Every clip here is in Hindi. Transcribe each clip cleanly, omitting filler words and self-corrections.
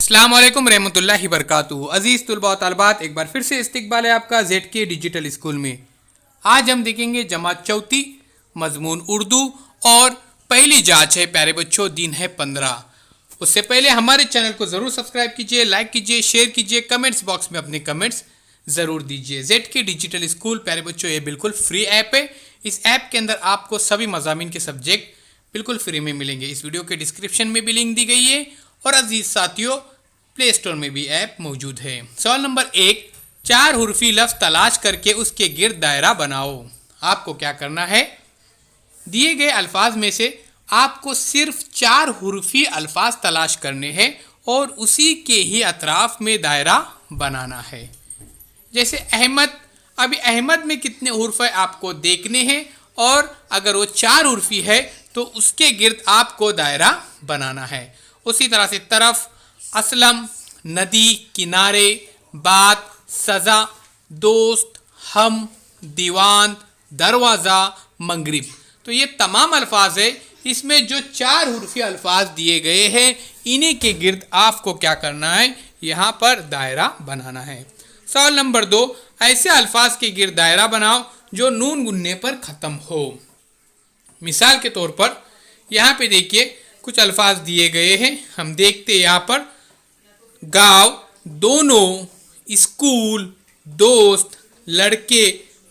अस्सलाम वालेकुम रहमतुल्लाहि बरकातुहू। अजीज़ तुलबा व तालिबात, एक बार फिर से इस्तकबाल है आपका ZK डिजिटल स्कूल में। आज हम देखेंगे जमात चौथी, मजमून उर्दू और पहली जांच है प्यारे बच्चों, दिन है 15। उससे पहले हमारे चैनल को ज़रूर सब्सक्राइब कीजिए, लाइक कीजिए, शेयर कीजिए, कमेंट्स बॉक्स में अपने कमेंट्स ज़रूर दीजिए। ZK डिजिटल स्कूल प्यारे बच्चों ये बिल्कुल फ्री ऐप है। इस ऐप के अंदर आपको सभी मज़ामीन के सब्जेक्ट बिल्कुल फ्री में मिलेंगे। इस वीडियो के डिस्क्रिप्शन में भी लिंक दी गई है और अजीज साथियों प्ले स्टोर में भी ऐप मौजूद है। सवाल नंबर 1, 4 हुर्फी लफ्ज़ तलाश करके उसके गिर्द दायरा बनाओ। आपको क्या करना है, दिए गए अल्फाज में से आपको सिर्फ 4 हुर्फी अल्फाज तलाश करने हैं और उसी के ही अतराफ में दायरा बनाना है। जैसे अहमद, अभी अहमद में कितने हुर्फ है आपको देखने हैं और अगर वो 4 हुर्फी है तो उसके गिर्द आपको दायरा बनाना है। उसी तरह से तरफ, असलम, नदी, किनारे, बात, सज़ा, दोस्त, हम, दीवान, दरवाज़ा, मगरिब, तो ये तमाम अल्फाज है। इसमें जो 4 हुर्फी अल्फाज दिए गए हैं इन्हीं के गिर्द आपको क्या करना है, यहाँ पर दायरा बनाना है। सवाल नंबर 2, ऐसे अल्फाज के गिर्द दायरा बनाओ जो नून गुन्ने पर ख़त्म हो। मिसाल के तौर पर यहाँ पे देखिए कुछ अल्फाज दिए गए हैं, हम देखते हैं यहाँ पर गाँव, दोनों, स्कूल, दोस्त, लड़के,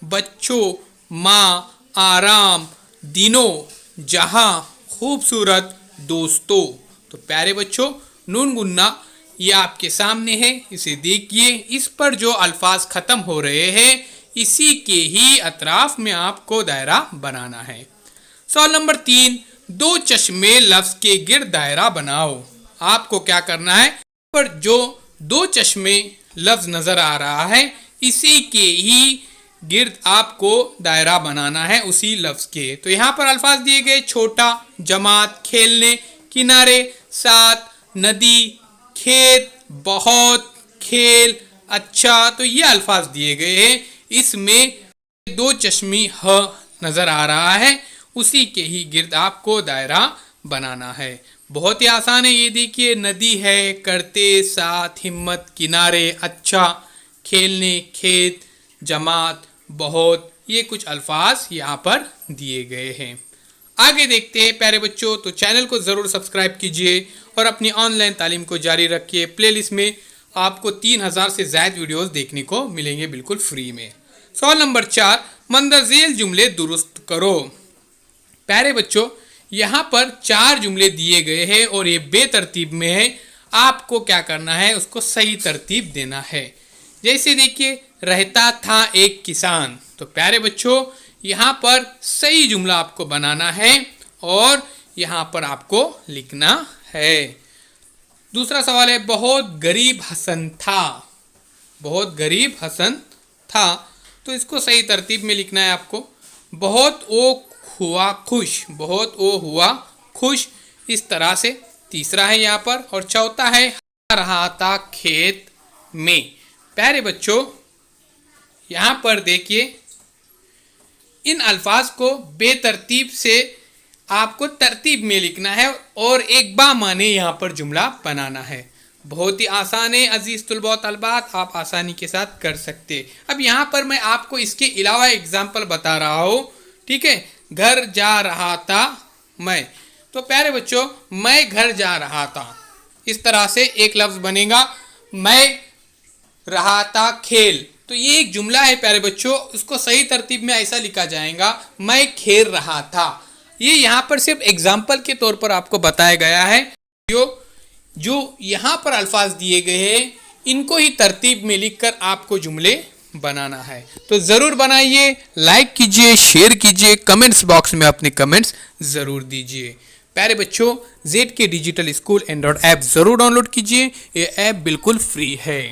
बच्चों, माँ, आराम, दिनों, जहाँ, खूबसूरत, दोस्तों। तो प्यारे बच्चों नून गुन्ना ये आपके सामने है, इसे देखिए। इस पर जो अल्फाज ख़त्म हो रहे हैं इसी के ही अतराफ में आपको दायरा बनाना है। सवाल नंबर 3, 2 चश्मे लफ्ज़ के गिर्द दायरा बनाओ। आपको क्या करना है, पर जो 2 चश्मे लफ्ज़ नज़र आ रहा है इसी के ही गिर्द आपको दायरा बनाना है, उसी लफ्ज़ के। तो यहाँ पर अल्फाज दिए गए छोटा, जमात, खेलने, किनारे, साथ, नदी, खेत, बहुत, खेल, अच्छा, तो ये अल्फाज दिए गए हैं। इसमें 2 चश्मी ह नज़र आ रहा है, उसी के ही गिर्द आपको दायरा बनाना है। बहुत ही आसान है, ये देखिए नदी है, करते, साथ, हिम्मत, किनारे, अच्छा, खेलने, खेत, जमात, बहुत, ये कुछ अल्फाज यहाँ पर दिए गए हैं। आगे देखते हैं प्यारे बच्चों, तो चैनल को ज़रूर सब्सक्राइब कीजिए और अपनी ऑनलाइन तालीम को जारी रखिए। प्लेलिस्ट में आपको 3000 से ज़्यादा वीडियोस देखने को मिलेंगे बिल्कुल फ्री में। सवाल नंबर 4, मंदरजेल जुमले दुरुस्त करो। प्यारे बच्चों यहाँ पर 4 जुमले दिए गए हैं और ये बेतरतीब में है। आपको क्या करना है, उसको सही तरतीब देना है। जैसे देखिए, रहता था एक किसान, तो प्यारे बच्चों यहाँ पर सही जुमला आपको बनाना है और यहाँ पर आपको लिखना है। दूसरा सवाल है, बहुत गरीब हसन था। बहुत गरीब हसन था, तो इसको सही तरतीब में लिखना है आपको। बहुत ओ हुआ खुश, बहुत ओ हुआ खुश, इस तरह से तीसरा है यहाँ पर। और चौथा है, रहा था खेत में। प्यारे बच्चों यहाँ पर देखिए, इन अल्फाज को बेतरतीब से आपको तरतीब में लिखना है और एक बामाने यहाँ पर जुमला बनाना है। बहुत ही आसान है अजीज़ तुलबा व तालिबात, आप आसानी के साथ कर सकते। अब यहाँ पर मैं आपको इसके अलावा एग्जाम्पल बता रहा हूँ, ठीक है। घर जा रहा था मैं, तो प्यारे बच्चों मैं घर जा रहा था, इस तरह से एक लफ्ज़ बनेगा। मैं रहा था खेल, तो ये एक जुमला है प्यारे बच्चों, उसको सही तरतीब में ऐसा लिखा जाएगा, मैं खेल रहा था। ये यहाँ पर सिर्फ एग्जाम्पल के तौर पर आपको बताया गया है। जो यहाँ पर अल्फाज दिए गए हैं इनको ही तरतीब में लिखकर आपको जुमले बनाना है। तो ज़रूर बनाइए, लाइक कीजिए, शेयर कीजिए, कमेंट्स बॉक्स में अपने कमेंट्स ज़रूर दीजिए। प्यारे बच्चों ZK digital school Android app ज़रूर डाउनलोड कीजिए, ये ऐप बिल्कुल फ्री है।